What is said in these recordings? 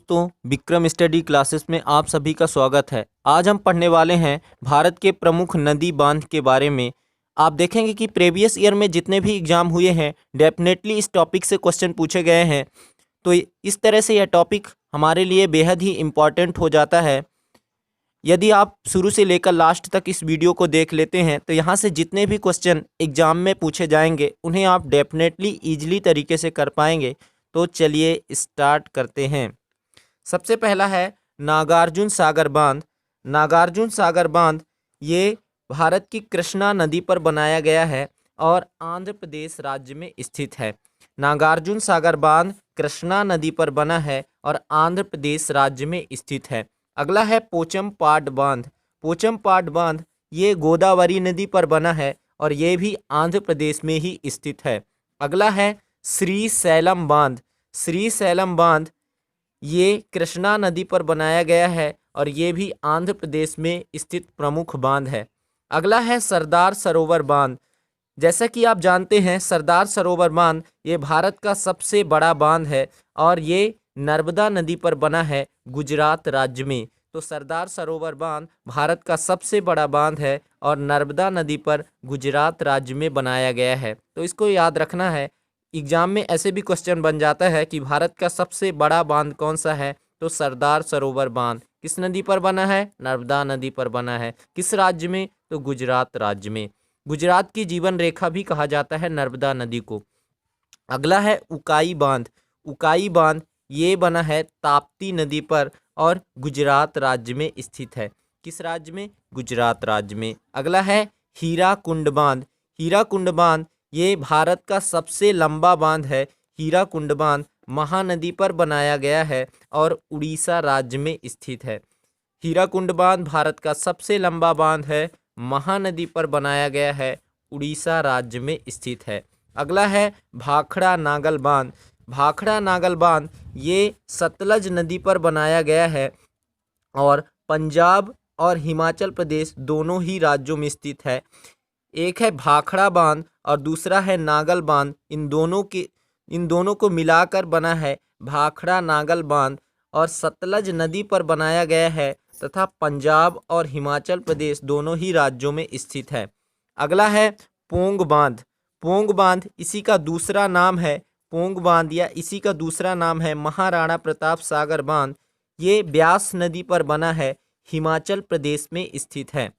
दोस्तों, Vikram study classes में आप सभी का स्वागत है। आज हम पढ़ने वाले हैं भारत के प्रमुख नदी बांध के बारे में। आप देखेंगे कि प्रीवियस ईयर में जितने भी एग्जाम हुए हैं डेफिनेटली इस टॉपिक से क्वेश्चन पूछे गए हैं। तो इस तरह से यह टॉपिक हमारे लिए बेहद ही इम्पॉर्टेंट हो जाता है। यदि आप शुरू से लेकर लास्ट तक इस वीडियो को देख लेते हैं तो यहाँ से जितने भी क्वेश्चन एग्जाम में पूछे जाएंगे उन्हें आप डेफिनेटली ईजिली तरीके से कर पाएंगे। तो चलिए स्टार्ट करते हैं। सबसे पहला है नागार्जुन सागर बांध। नागार्जुन सागर बांध ये भारत की कृष्णा नदी पर बनाया गया है और आंध्र प्रदेश राज्य में स्थित है। नागार्जुन सागर बांध कृष्णा नदी पर बना है और आंध्र प्रदेश राज्य में स्थित है। अगला है पोचमपाड बांध। पोचमपाड बांध ये गोदावरी नदी पर बना है और ये भी आंध्र प्रदेश में ही स्थित है। अगला है श्री सैलम बांध। श्री सैलम बांध ये कृष्णा नदी पर बनाया गया है और ये भी आंध्र प्रदेश में स्थित प्रमुख बांध है। अगला है सरदार सरोवर बांध। जैसा कि आप जानते हैं सरदार सरोवर बांध ये भारत का सबसे बड़ा बांध है और ये नर्मदा नदी पर बना है गुजरात राज्य में। तो सरदार सरोवर बांध भारत का सबसे बड़ा बांध है और नर्मदा नदी पर गुजरात राज्य में बनाया गया है। तो इसको याद रखना है। एग्जाम में ऐसे भी क्वेश्चन बन जाता है कि भारत का सबसे बड़ा बांध कौन सा है, तो सरदार सरोवर बांध किस नदी पर बना है, नर्मदा नदी पर बना है। किस राज्य में, तो गुजरात राज्य में। गुजरात की जीवन रेखा भी कहा जाता है नर्मदा नदी को। अगला है उकाई बांध। उकाई बांध ये बना है ताप्ती नदी पर और गुजरात राज्य में स्थित है। किस राज्य में, गुजरात राज्य में। अगला है हीराकुंड बांध। हीराकुंड बांध ये भारत का सबसे लंबा बांध है। हीराकुंड बांध महानदी पर बनाया गया है और उड़ीसा राज्य में स्थित है। हीराकुंड बांध भारत का सबसे लंबा बांध है, महानदी पर बनाया गया है, उड़ीसा राज्य में स्थित है। अगला है भाखड़ा नागल बांध। भाखड़ा नागल बांध ये सतलज नदी पर बनाया गया है और पंजाब और हिमाचल प्रदेश दोनों ही राज्यों में स्थित है। एक है भाखड़ा बांध और दूसरा है नागल बांध। इन दोनों को मिलाकर बना है भाखड़ा नागल बांध और सतलज नदी पर बनाया गया है तथा पंजाब और हिमाचल प्रदेश दोनों ही राज्यों में स्थित है। अगला है पोंग बांध। पोंग बांध इसी का दूसरा नाम है पोंग बांध या इसी का दूसरा नाम है महाराणा प्रताप सागर बांध। ये ब्यास नदी पर बना है, हिमाचल प्रदेश में स्थित है।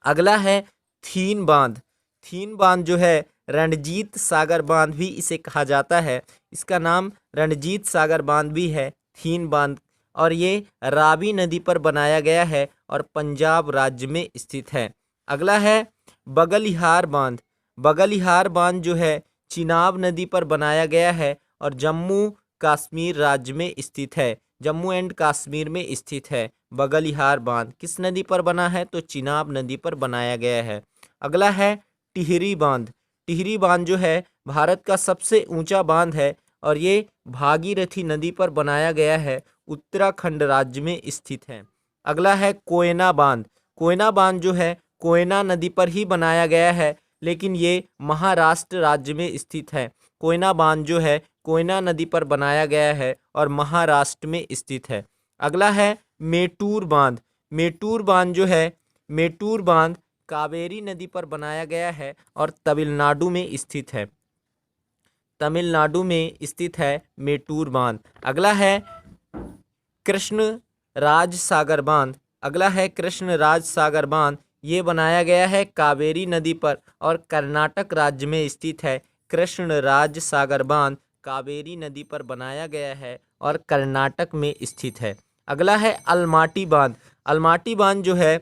अगला है थीन बांध। थीन बांध जो है रणजीत सागर बांध भी इसे कहा जाता है। इसका नाम रणजीत सागर बांध भी है, थीन बांध, और ये रावी नदी पर बनाया गया है और पंजाब राज्य में स्थित है। अगला है बगलिहार बांध। बगलिहार बांध जो है चिनाब नदी पर बनाया गया है और जम्मू कश्मीर राज्य में स्थित है। जम्मू एंड कश्मीर में स्थित है बगलिहार बांध। किस नदी पर बना है, तो चिनाब नदी पर बनाया गया है। अगला है टिहरी बांध। टिहरी बांध जो है भारत का सबसे ऊंचा बांध है और ये भागीरथी नदी पर बनाया गया है, उत्तराखंड राज्य में स्थित है। अगला है कोयना बांध। कोयना बांध जो है कोयना नदी पर ही बनाया गया है लेकिन ये महाराष्ट्र राज्य में स्थित है। कोयना बांध जो है कोयना नदी पर बनाया गया है और महाराष्ट्र में स्थित है। अगला है मेटूर बांध। मेटूर बांध जो है मेटूर बांध कावेरी नदी पर बनाया गया है और तमिलनाडु में स्थित है। तमिलनाडु में स्थित है मेटूर बांध। अगला है कृष्ण राज सागर बांध। अगला है कृष्ण राज सागर बांध। ये बनाया गया है कावेरी नदी पर और कर्नाटक राज्य में स्थित है। कृष्ण राज सागर बांध कावेरी नदी पर बनाया गया है और कर्नाटक में स्थित है। अगला है अलमाटी बांध। अलमाटी बांध जो है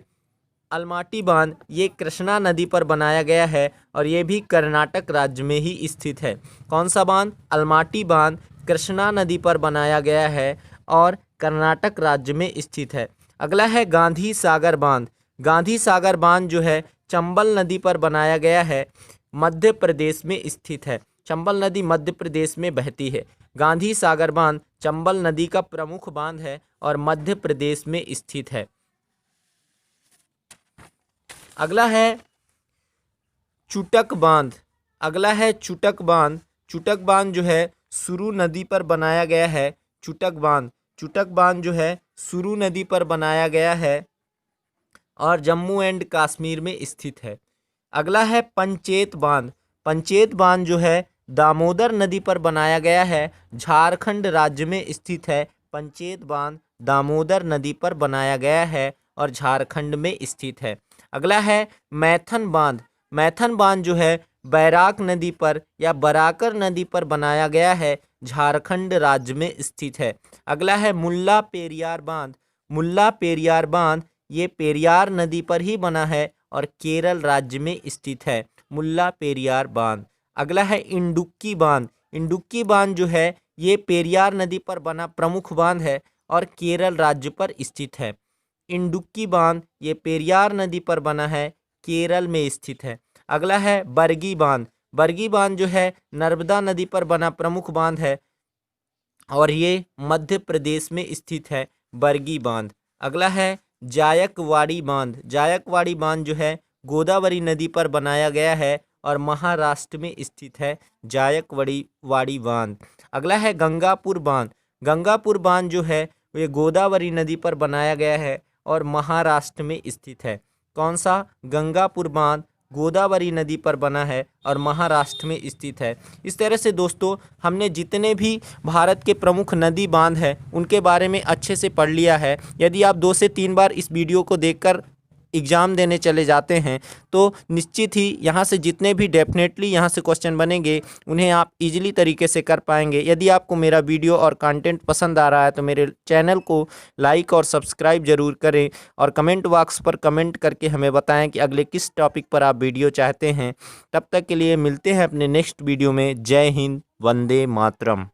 अलमाटी बांध ये कृष्णा नदी पर बनाया गया है और ये भी कर्नाटक राज्य में ही स्थित है। कौन सा बांध, अलमाटी बांध कृष्णा नदी पर बनाया गया है और कर्नाटक राज्य में स्थित है। अगला है गांधी सागर बांध। गांधी सागर बांध जो है चंबल नदी पर बनाया गया है, मध्य प्रदेश में स्थित है। चंबल नदी मध्य प्रदेश में बहती है। गांधी सागर बांध चंबल नदी का प्रमुख बांध है और मध्य प्रदेश में स्थित है। अगला है चुटक बांध। अगला है चुटक बांध। चुटक बांध जो है सुरू नदी पर बनाया गया है। चुटक बांध चुटक बांध जो है सुरू नदी पर बनाया गया है और जम्मू एंड कश्मीर में स्थित है। अगला है पंचेत बांध। पंचेत बांध जो है दामोदर नदी पर बनाया गया है, झारखंड राज्य में स्थित है। पंचेत बांध दामोदर नदी पर बनाया गया है और झारखंड में स्थित है। अगला है मैथन बांध। मैथन बांध जो है बैराक नदी पर या बराकर नदी पर बनाया गया है, झारखंड राज्य में स्थित है। अगला है मुल्ला पेरियार बांध। मुल्ला पेरियार बांध ये पेरियार नदी पर ही बना है और केरल राज्य में स्थित है, मुल्ला पेरियार बांध। अगला है इंडुक्की बांध। इंडुक्की बांध जो है ये पेरियार नदी पर बना प्रमुख बांध है और केरल राज्य पर स्थित है। इंडुक्की बांध ये पेरियार नदी पर बना है, केरल में स्थित है। अगला है बरगी बांध। बरगी बांध जो है नर्मदा नदी पर बना प्रमुख बांध है और ये मध्य प्रदेश में स्थित है, बरगी बांध। अगला है जायकवाड़ी बांध। जायकवाड़ी बांध जो है गोदावरी नदी पर बनाया गया है और महाराष्ट्र में स्थित है, जायकवाड़ी बांध। अगला है गंगापुर बांध। गंगापुर बांध जो है ये गोदावरी नदी पर बनाया गया है और महाराष्ट्र में स्थित है। कौन सा? गंगापुर बांध गोदावरी नदी पर बना है और महाराष्ट्र में स्थित है। इस तरह से दोस्तों हमने जितने भी भारत के प्रमुख नदी बांध हैं उनके बारे में अच्छे से पढ़ लिया है। यदि आप 2 से 3 बार इस वीडियो को देखकर एग्ज़ाम देने चले जाते हैं तो निश्चित ही यहाँ से जितने भी डेफिनेटली यहाँ से क्वेश्चन बनेंगे उन्हें आप इजीली तरीके से कर पाएंगे। यदि आपको मेरा वीडियो और कंटेंट पसंद आ रहा है तो मेरे चैनल को लाइक और सब्सक्राइब ज़रूर करें और कमेंट बॉक्स पर कमेंट करके हमें बताएं कि अगले किस टॉपिक पर आप वीडियो चाहते हैं। तब तक के लिए मिलते हैं अपने नेक्स्ट वीडियो में। जय हिंद, वंदे मातरम।